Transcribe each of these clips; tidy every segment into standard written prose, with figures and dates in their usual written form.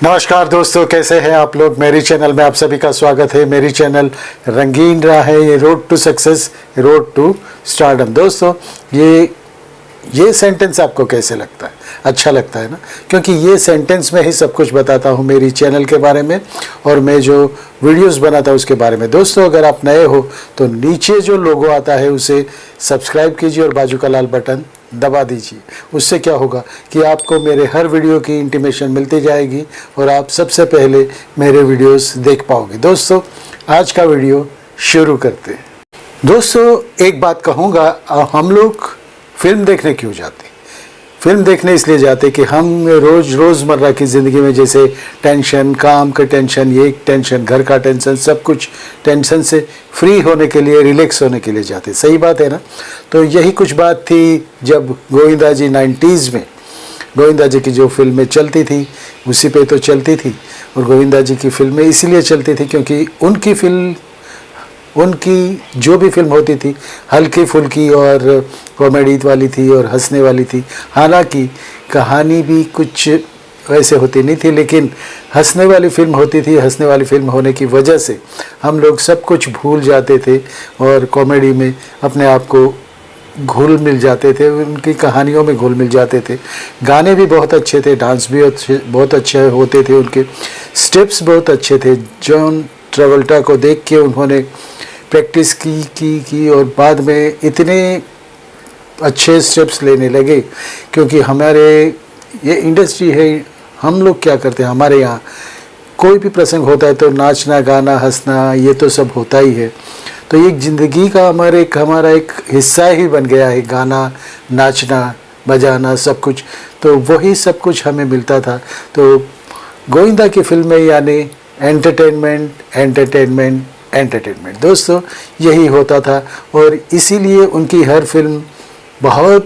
नमस्कार दोस्तों, कैसे हैं आप लोग। मेरी चैनल में आप सभी का स्वागत है। मेरी चैनल रंगीन रहा है, ये road to success, road to stardom. दोस्तों ये सेंटेंस आपको कैसे लगता है? अच्छा लगता है ना, क्योंकि ये सेंटेंस में ही सब कुछ बताता हूँ मेरी चैनल के बारे में और मैं जो वीडियोस बनाता हूँ उसके बारे में। दोस्तों, अगर आप नए हो तो नीचे जो लोगो आता है उसे सब्सक्राइब कीजिए और बाजू का लाल बटन दबा दीजिए। उससे क्या होगा कि आपको मेरे हर वीडियो की इंटीमेशन मिलती जाएगी और आप सबसे पहले मेरे वीडियोस देख पाओगे। दोस्तों, आज का वीडियो शुरू करते हैं। दोस्तों, एक बात कहूँगा, हम लोग फिल्म देखने क्यों जाते? फिल्म देखने इसलिए जाते कि हम रोज़मर्रा की ज़िंदगी में जैसे टेंशन, काम का टेंशन, ये टेंशन, घर का टेंशन, सब कुछ टेंशन से फ्री होने के लिए, रिलैक्स होने के लिए जाते। सही बात है ना? तो यही कुछ बात थी जब गोविंदा जी 90s में, गोविंदा जी की जो फिल्में चलती थी उसी पे तो चलती थी। और गोविंदा जी की फिल्में इसलिए चलती थी क्योंकि उनकी जो भी फिल्म होती थी हल्की फुल्की और कॉमेडी वाली थी और हंसने वाली थी। हालांकि कहानी भी कुछ वैसे होती नहीं थी, लेकिन हंसने वाली फिल्म होती थी। हंसने वाली फिल्म होने की वजह से हम लोग सब कुछ भूल जाते थे और कॉमेडी में अपने आप को घुल मिल जाते थे, उनकी कहानियों में घुल मिल जाते थे। गाने भी बहुत अच्छे थे, डांस भी बहुत अच्छे होते थे, उनके स्टेप्स बहुत अच्छे थे। जॉन ट्रेवल्टा को देख के उन्होंने प्रैक्टिस की और बाद में इतने अच्छे स्टेप्स लेने लगे, क्योंकि हमारे ये इंडस्ट्री है। हम लोग क्या करते हैं, हमारे यहाँ कोई भी प्रसंग होता है तो नाचना, गाना, हंसना, ये तो सब होता ही है। तो ये ज़िंदगी का हमारा एक हिस्सा ही बन गया है, गाना, नाचना, बजाना, सब कुछ। तो वही सब कुछ हमें मिलता था। तो गोविंदा की फिल्में यानी एंटरटेनमेंट दोस्तों, यही होता था। और इसीलिए उनकी हर फिल्म बहुत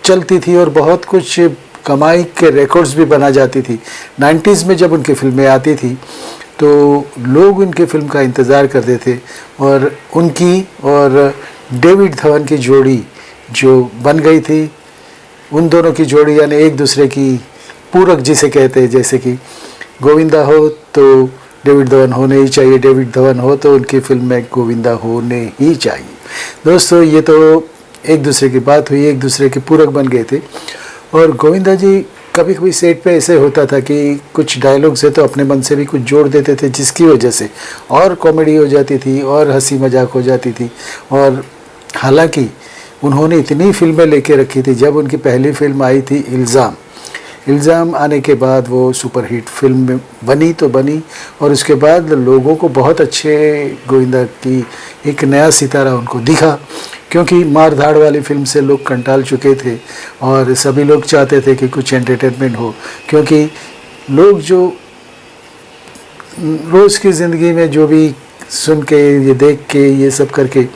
चलती थी और बहुत कुछ कमाई के रिकॉर्ड्स भी बना जाती थी। 90s में जब उनकी फिल्में आती थी तो लोग उनकी फिल्म का इंतज़ार करते थे और उनकी और डेविड धवन की जोड़ी जो बन गई थी, उन दोनों की जोड़ी यानी एक दूसरे की पूरक जिसे कहते हैं, जैसे कि गोविंदा हो तो डेविड धवन होने ही चाहिए, डेविड धवन हो तो उनकी फिल्म में गोविंदा होने ही चाहिए। दोस्तों, ये तो एक दूसरे की बात हुई, एक दूसरे के पूरक बन गए थे। और गोविंदा जी कभी कभी सेट पे ऐसे होता था कि कुछ डायलॉग से तो अपने मन से भी कुछ जोड़ देते थे, जिसकी वजह से और कॉमेडी हो जाती थी और हंसी मजाक हो जाती थी। और हालांकि उन्होंने इतनी फिल्में लेके रखी थी। जब उनकी पहली फिल्म आई थी इल्ज़ाम आने के बाद वो सुपरहिट फिल्म बनी तो बनी, और उसके बाद लोगों को बहुत अच्छे गोविंदा की एक नया सितारा उनको दिखा, क्योंकि मार धाड़ वाली फिल्म से लोग कंटाल चुके थे और सभी लोग चाहते थे कि कुछ एंटरटेनमेंट हो। क्योंकि लोग जो रोज़ की ज़िंदगी में जो भी सुन के, ये देख के, ये सब करके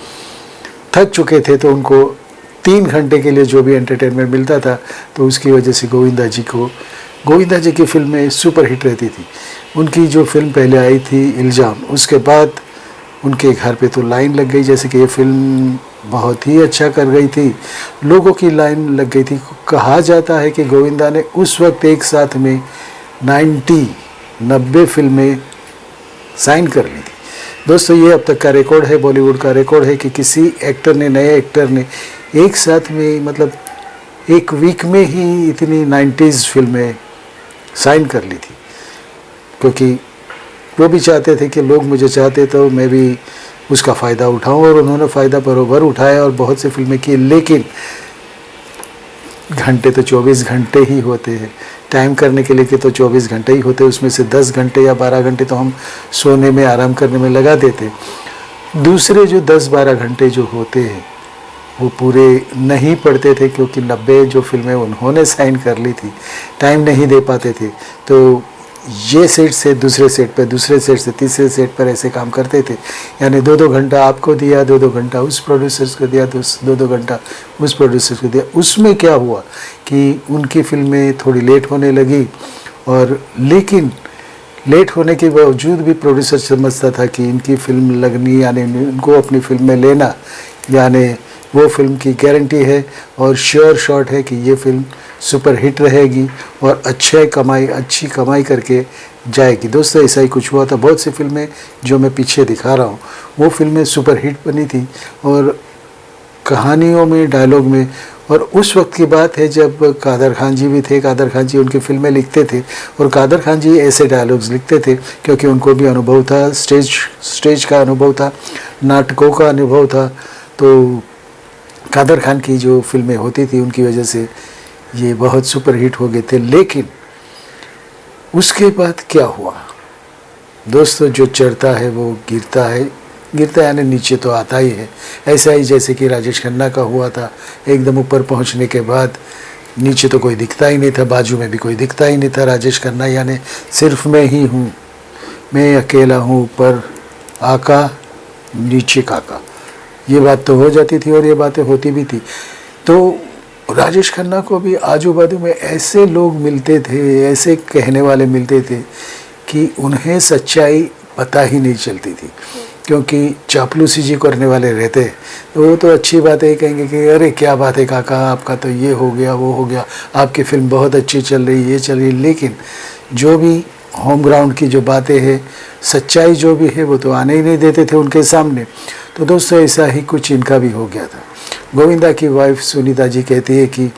थक चुके थे, तो उनको 3 घंटे के लिए जो भी एंटरटेनमेंट मिलता था, तो उसकी वजह से गोविंदा जी की फिल्में सुपर हिट रहती थी। उनकी जो फिल्म पहले आई थी इल्ज़ाम, उसके बाद उनके घर पे तो लाइन लग गई, जैसे कि ये फिल्म बहुत ही अच्छा कर गई थी, लोगों की लाइन लग गई थी। कहा जाता है कि गोविंदा ने उस वक्त एक साथ में 90 फिल्में साइन कर ली थी। दोस्तों, ये अब तक का रिकॉर्ड है, बॉलीवुड का रिकॉर्ड है कि किसी नए एक्टर ने एक साथ में, मतलब एक वीक में ही इतनी 90s फिल्में साइन कर ली थी। क्योंकि वो भी चाहते थे कि लोग मुझे चाहते तो मैं भी उसका फ़ायदा उठाऊं, और उन्होंने फ़ायदा बरोबर उठाया और बहुत सी फिल्में की। लेकिन घंटे तो 24 घंटे ही होते हैं, टाइम करने के लिए कि तो 24 घंटे ही होते हैं, उसमें से 10 घंटे या 12 घंटे तो हम सोने में, आराम करने में लगा देते। दूसरे जो 10-12 घंटे जो होते हैं वो पूरे नहीं पड़ते थे, क्योंकि 90 जो फिल्में उन्होंने साइन कर ली थी, टाइम नहीं दे पाते थे। तो ये सेट से दूसरे सेट पर, दूसरे सेट से तीसरे सेट पर ऐसे काम करते थे। यानी 2-2 घंटा आपको दिया, 2-2 घंटा उस प्रोड्यूसर्स को दिया, 2-2 घंटा उस प्रोड्यूसर्स को दिया। उसमें क्या हुआ कि उनकी फिल्में थोड़ी लेट होने लगी, और लेकिन लेट होने के बावजूद भी प्रोड्यूसर समझता था कि इनकी फिल्म लगनी, यानी उनको अपनी फिल्म में लेना, यानी वो फिल्म की गारंटी है और श्योर शॉट है कि ये फिल्म सुपर हिट रहेगी और अच्छी कमाई करके जाएगी। दोस्तों ऐसा ही कुछ हुआ था। बहुत सी फिल्में जो मैं पीछे दिखा रहा हूँ वो फिल्में सुपर हिट बनी थी और कहानियों में, डायलॉग में। और उस वक्त की बात है जब कादर खान जी भी थे। कादर खान जी उनकी फिल्में लिखते थे और कादर खान जी ऐसे डायलॉग्स लिखते थे क्योंकि उनको भी अनुभव था, स्टेज का अनुभव था, नाटकों का अनुभव था। तो कादर खान की जो फिल्में होती थी उनकी वजह से ये बहुत सुपर हिट हो गए थे। लेकिन उसके बाद क्या हुआ दोस्तों, जो चढ़ता है वो गिरता है। गिरता यानी नीचे तो आता ही है। ऐसा ही जैसे कि राजेश खन्ना का हुआ था, एकदम ऊपर पहुंचने के बाद नीचे तो कोई दिखता ही नहीं था, बाजू में भी कोई दिखता ही नहीं था। राजेश खन्ना यानी सिर्फ मैं ही हूँ, मैं अकेला हूँ, ऊपर आका नीचे काका। ये बात तो हो जाती थी और ये बातें होती भी थी। तो राजेश खन्ना को भी आजू बाजू में ऐसे लोग मिलते थे, ऐसे कहने वाले मिलते थे कि उन्हें सच्चाई पता ही नहीं चलती थी, क्योंकि चापलूसी जी करने वाले रहते। तो वो तो अच्छी बात है, कहेंगे कि अरे क्या बात है काका, आपका तो ये हो गया वो हो गया, आपकी फिल्म बहुत अच्छी चल रही, ये चल रही। लेकिन जो भी होम ग्राउंड की जो बातें हैं, सच्चाई जो भी है वो तो आने ही नहीं देते थे उनके सामने। तो दोस्तों ऐसा ही कुछ इनका भी हो गया था। गोविंदा की वाइफ सुनीता जी कहती है कि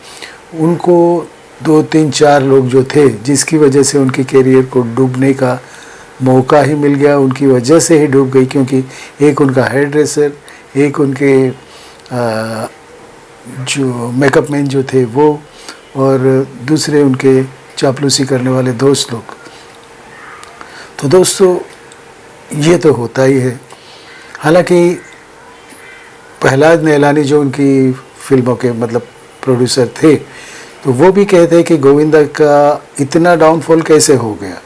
उनको 2-3-4 लोग जो थे जिसकी वजह से उनके करियर को डूबने का मौका ही मिल गया, उनकी वजह से ही डूब गई। क्योंकि एक उनका हेयर ड्रेसर, एक उनके जो मेकअप मैन जो थे वो, और दूसरे उनके चापलूसी करने वाले दोस्त लोग। तो दोस्तों ये तो होता ही है। हालांकि प्रहलाद नेलानी जो उनकी फिल्मों के मतलब प्रोड्यूसर थे, तो वो भी कहते हैं कि गोविंदा का इतना डाउनफॉल कैसे हो गया।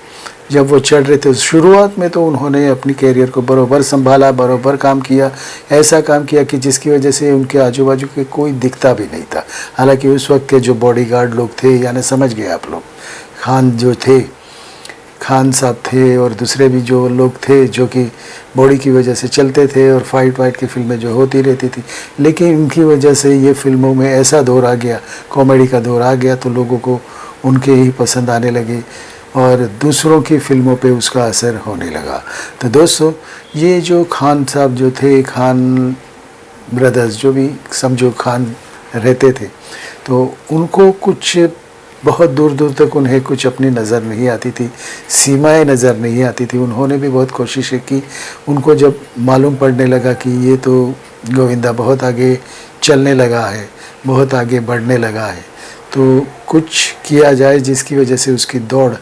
जब वो चढ़ रहे थे शुरुआत में तो उन्होंने अपनी कैरियर को बरोबर संभाला, बरोबर काम किया, ऐसा काम किया कि जिसकी वजह से उनके आजू बाजू के कोई दिखता भी नहीं था। हालांकि उस वक्त के जो बॉडीगार्ड लोग थे, यानी समझ गए आप लोग, खान जो थे, खान साहब थे और दूसरे भी जो लोग थे जो कि बॉडी की वजह से चलते थे और फाइट वाइट की फिल्में जो होती रहती थी। लेकिन इनकी वजह से ये फिल्मों में ऐसा दौर आ गया, कॉमेडी का दौर आ गया, तो लोगों को उनके ही पसंद आने लगे और दूसरों की फिल्मों पे उसका असर होने लगा। तो दोस्तों ये जो खान साहब जो थे, खान ब्रदर्स जो भी समझो खान रहते थे, तो उनको कुछ बहुत दूर दूर तक उन्हें कुछ अपनी नज़र नहीं आती थी, सीमाएं नज़र नहीं आती थी। उन्होंने भी बहुत कोशिशें की। उनको जब मालूम पड़ने लगा कि ये तो गोविंदा बहुत आगे चलने लगा है, बहुत आगे बढ़ने लगा है, तो कुछ किया जाए जिसकी वजह से उसकी दौड़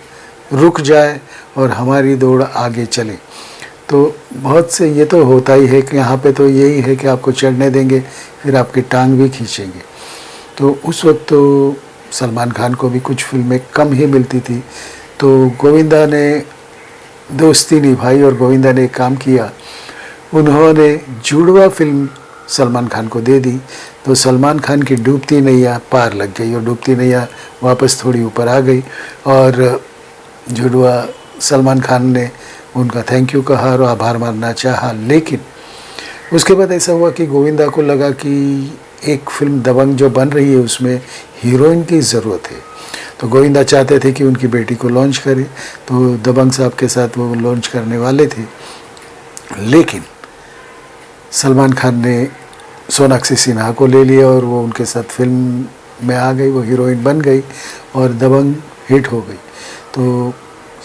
रुक जाए और हमारी दौड़ आगे चले। तो बहुत से ये तो होता ही है कि यहाँ पे तो यही है कि आपको चढ़ने देंगे, फिर आपकी टांग भी खींचेंगे। तो उस वक्त तो सलमान खान को भी कुछ फिल्में कम ही मिलती थी। तो गोविंदा ने दोस्ती निभाई और गोविंदा ने एक काम किया, उन्होंने जुड़वा फिल्म सलमान खान को दे दी। तो सलमान खान की डूबती नैया पार लग गई और डूबती नैया वापस थोड़ी ऊपर आ गई और जुड़वा सलमान खान ने उनका थैंक यू कहा और आभार मानना चाहा। लेकिन उसके बाद ऐसा हुआ कि गोविंदा को लगा कि एक फिल्म दबंग जो बन रही है उसमें हीरोइन की ज़रूरत है। तो गोविंदा चाहते थे कि उनकी बेटी को लॉन्च करे, तो दबंग साहब के साथ वो लॉन्च करने वाले थे। लेकिन सलमान खान ने सोनाक्षी सिन्हा को ले लिया और वो उनके साथ फिल्म में आ गई, वो हीरोइन बन गई और दबंग हिट हो गई। तो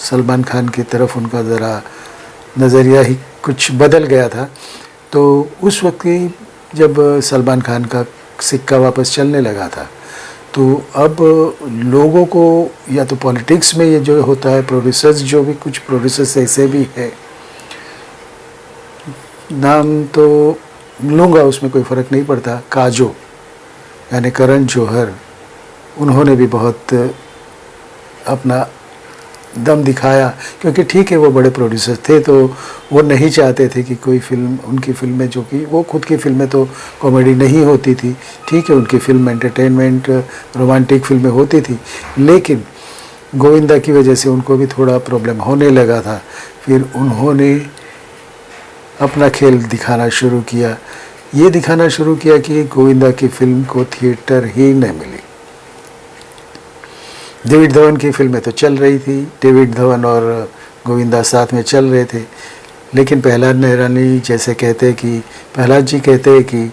सलमान खान की तरफ उनका ज़रा नज़रिया ही कुछ बदल गया था। तो उस वक्त की जब सलमान खान का सिक्का वापस चलने लगा था, तो अब लोगों को या तो पॉलिटिक्स में ये जो होता है, प्रोड्यूसर्स जो भी कुछ प्रोड्यूसर्स ऐसे भी है, नाम तो लूँगा उसमें कोई फ़र्क नहीं पड़ता, काजो यानी करण जौहर, उन्होंने भी बहुत अपना दम दिखाया। क्योंकि ठीक है वो बड़े प्रोड्यूसर थे, तो वो नहीं चाहते थे कि कोई फिल्म, उनकी फिल्में जो कि वो खुद की फिल्में तो कॉमेडी नहीं होती थी, ठीक है उनकी फिल्म एंटरटेनमेंट रोमांटिक फिल्में होती थी, लेकिन गोविंदा की वजह से उनको भी थोड़ा प्रॉब्लम होने लगा था। फिर उन्होंने अपना खेल दिखाना शुरू किया ये दिखाना शुरू किया कि गोविंदा की फिल्म को थिएटर ही नहीं मिली। डेविड धवन की फिल्में तो चल रही थी, डेविड धवन और गोविंदा साथ में चल रहे थे, लेकिन प्रहलाद निहरानी जैसे कहते कि प्रहलाद जी कहते कि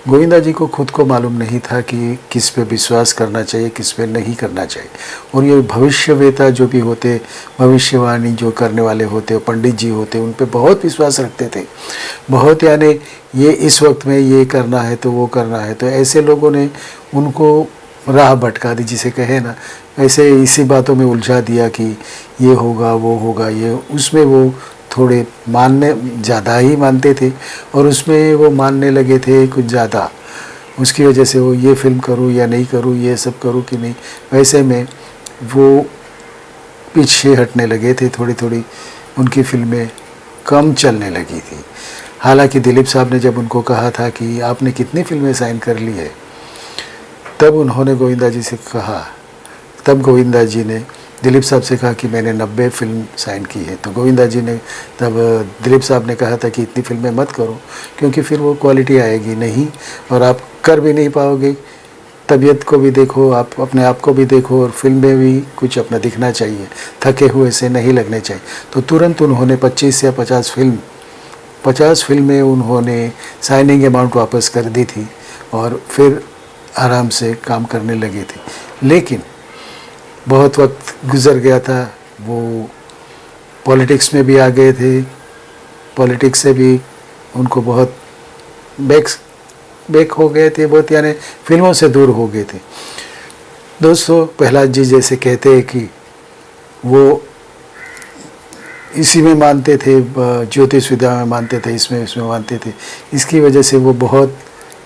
गोविंदा जी को खुद को मालूम नहीं था कि किस पे विश्वास करना चाहिए, किस पे नहीं करना चाहिए। और ये भविष्यवेता जो भी होते, भविष्यवाणी जो करने वाले होते, पंडित जी होते, उन पे बहुत विश्वास रखते थे, बहुत, यानी ये इस वक्त में ये करना है तो वो करना है। तो ऐसे लोगों ने उनको राह भटका दी, जिसे कहे ना, ऐसे इसी बातों में उलझा दिया कि ये होगा वो होगा, ये उसमें वो थोड़े मानने ज़्यादा ही मानते थे और उसमें वो मानने लगे थे कुछ ज़्यादा। उसकी वजह से वो ये फिल्म करूँ या नहीं करूँ, ये सब करूँ कि नहीं, वैसे में वो पीछे हटने लगे थे। थोड़ी थोड़ी उनकी फिल्में कम चलने लगी थी। हालांकि दिलीप साहब ने जब उनको कहा था कि आपने कितनी फिल्में साइन कर ली है, तब उन्होंने गोविंदा जी से कहा, तब गोविंदा जी ने दिलीप साहब से कहा कि मैंने 90 फिल्म साइन की है। तो गोविंदा जी ने तब दिलीप साहब ने कहा था कि इतनी फिल्में मत करो, क्योंकि फिर वो क्वालिटी आएगी नहीं और आप कर भी नहीं पाओगे। तबीयत को भी देखो, आप अपने आप को भी देखो और फिल्म में भी कुछ अपना दिखना चाहिए, थके हुए से नहीं लगने चाहिए। तो तुरंत उन्होंने 25 या 50 फिल्में उन्होंने साइनिंग अमाउंट वापस कर दी थी और फिर आराम से काम करने लगे थे। लेकिन बहुत वक्त गुज़र गया था, वो पॉलिटिक्स में भी आ गए थे, पॉलिटिक्स से भी उनको बहुत बैक हो गए थे, बहुत, यानी फिल्मों से दूर हो गए थे। दोस्तों, प्रहलाद जी जैसे कहते हैं कि वो इसी में मानते थे, ज्योतिष विद्या में मानते थे, इसमें मानते थे, इसकी वजह से वो बहुत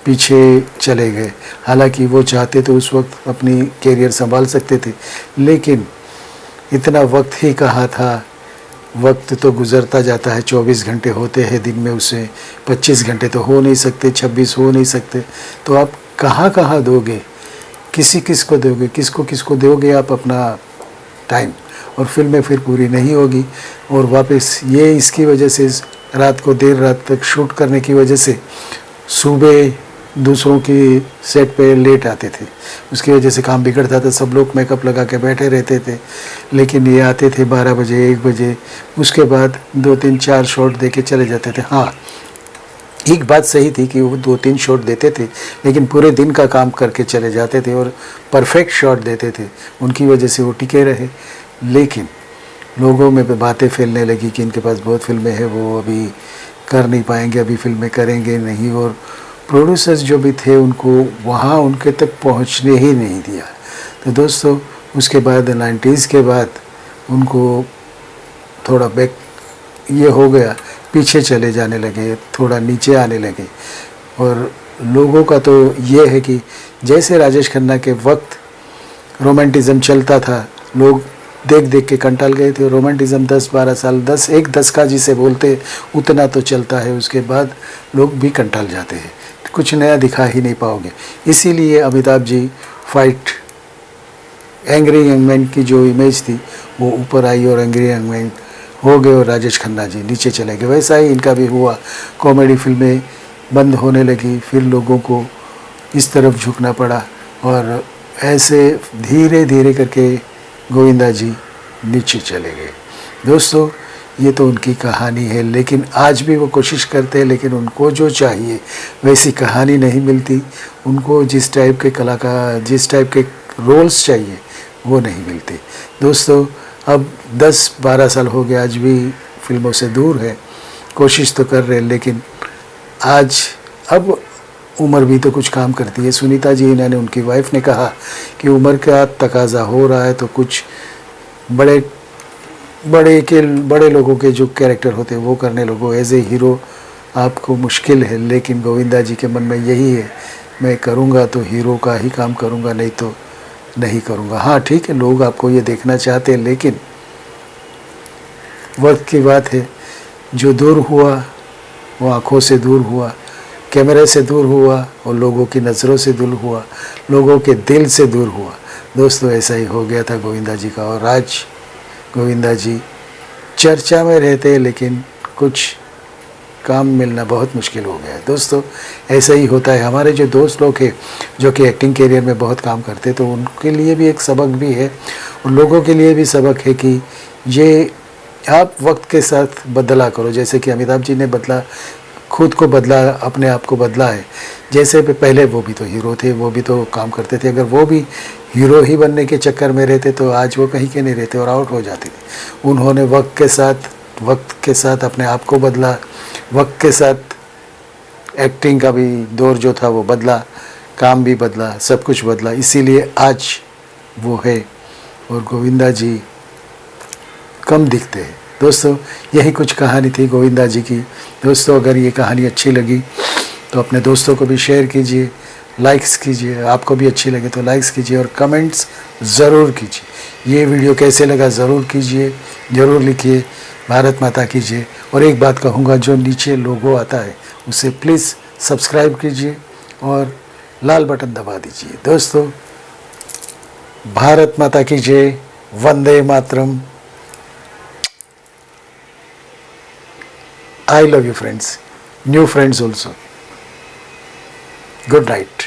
पीछे चले गए। हालांकि वो चाहते तो उस वक्त अपनी कैरियर संभाल सकते थे, लेकिन इतना वक्त ही कहाँ था। वक्त तो गुज़रता जाता है, 24 घंटे होते हैं दिन में, उसे 25 घंटे तो हो नहीं सकते, 26 हो नहीं सकते। तो आप कहाँ कहाँ दोगे, किसको दोगे, किसको दोगे आप अपना टाइम, और फिल्में फिर पूरी नहीं होगी। और वापस ये इसकी वजह से रात को देर रात तक शूट करने की वजह से सुबह दूसरों की सेट पे लेट आते थे, उसकी वजह से काम बिगड़ता था। सब लोग मेकअप लगा के बैठे रहते थे, लेकिन ये आते थे 12 बजे 1 बजे, उसके बाद 2-3-4 शॉट दे के चले जाते थे। हाँ, एक बात सही थी कि वो 2-3 शॉट देते थे, लेकिन पूरे दिन का काम करके चले जाते थे और परफेक्ट शॉट देते थे, उनकी वजह से वो टिके रहे। लेकिन लोगों में बातें फैलने लगी कि इनके पास बहुत फिल्में हैं, वो अभी कर नहीं पाएंगे, अभी फिल्में करेंगे नहीं, और प्रोड्यूसर्स जो भी थे उनको वहाँ उनके तक पहुँचने ही नहीं दिया। तो दोस्तों, उसके बाद 90s के बाद उनको थोड़ा बैक ये हो गया, पीछे चले जाने लगे, थोड़ा नीचे आने लगे। और लोगों का तो ये है कि जैसे राजेश खन्ना के वक्त रोमांटिज़म चलता था, लोग देख देख के कंटाल गए थे। रोमांटिज़म 10-12 साल, 1 दशका जिसे बोलते, उतना तो चलता है, उसके बाद लोग भी कंटाल जाते हैं, कुछ नया दिखा ही नहीं पाओगे। इसीलिए Amitabh ji fight, angry young man की जो इमेज थी वो ऊपर आई और एंग्री यंग मैन हो गए, और राजेश खन्ना जी नीचे चले गए। वैसा ही इनका भी हुआ, कॉमेडी फिल्में बंद होने लगी, फिर लोगों को इस तरफ झुकना पड़ा, और ऐसे धीरे धीरे करके गोविंदा जी नीचे चले गए। दोस्तों, ये तो उनकी कहानी है, लेकिन आज भी वो कोशिश करते हैं, लेकिन उनको जो चाहिए वैसी कहानी नहीं मिलती। उनको जिस टाइप के कलाकार, जिस टाइप के रोल्स चाहिए वो नहीं मिलते। दोस्तों, अब 10-12 साल हो गए, आज भी फिल्मों से दूर है, कोशिश तो कर रहे हैं, लेकिन आज अब उम्र भी तो कुछ काम करती है। सुनीता जी, इन्होंने, उनकी वाइफ ने कहा कि उम्र का तकाजा हो रहा है, तो कुछ बड़े लोगों के जो कैरेक्टर होते हैं वो करने लगो। एज ए हीरो आपको मुश्किल है, लेकिन गोविंदा जी के मन में यही है, मैं करूँगा तो हीरो का ही काम करूँगा, नहीं तो नहीं करूँगा। हाँ ठीक है, लोग आपको ये देखना चाहते हैं, लेकिन वक्त की बात है, जो दूर हुआ वो आँखों से दूर हुआ, कैमरे से दूर हुआ, और लोगों की नज़रों से दूर हुआ, लोगों के दिल से दूर हुआ। दोस्तों, ऐसा ही हो गया था गोविंदा जी का, और आज गोविंदा जी चर्चा में रहते हैं, लेकिन कुछ काम मिलना बहुत मुश्किल हो गया है। दोस्तों ऐसा ही होता है। हमारे जो दोस्त लोग हैं जो कि एक्टिंग करियर में बहुत काम करते, तो उनके लिए भी एक सबक भी है, उन लोगों के लिए भी सबक है कि ये आप वक्त के साथ बदला करो। जैसे कि अमिताभ जी ने बदला, खुद को बदला, अपने आप को बदला है। जैसे पहले वो भी तो हीरो थे, वो भी तो काम करते थे। अगर वो भी हीरो ही बनने के चक्कर में रहते तो आज वो कहीं के नहीं रहते और आउट हो जाते थे। उन्होंने वक्त के साथ अपने आप को बदला, वक्त के साथ एक्टिंग का भी दौर जो था वो बदला, काम भी बदला, सब कुछ बदला, इसीलिए आज वो है और गोविंदा जी कम दिखते हैं। दोस्तों यही कुछ कहानी थी गोविंदा जी की। दोस्तों अगर ये कहानी अच्छी लगी तो अपने दोस्तों को भी शेयर कीजिए, लाइक्स कीजिए। आपको भी अच्छी लगे तो लाइक्स कीजिए और कमेंट्स ज़रूर कीजिए। ये वीडियो कैसे लगा ज़रूर कीजिए, ज़रूर लिखिए। भारत माता कीजिए। और एक बात कहूँगा, जो नीचे लोगो आता है उसे प्लीज़ सब्सक्राइब कीजिए और लाल बटन दबा दीजिए। दोस्तों भारत माता की जय, Vande Mataram. I love you friends, new friends also. Good night.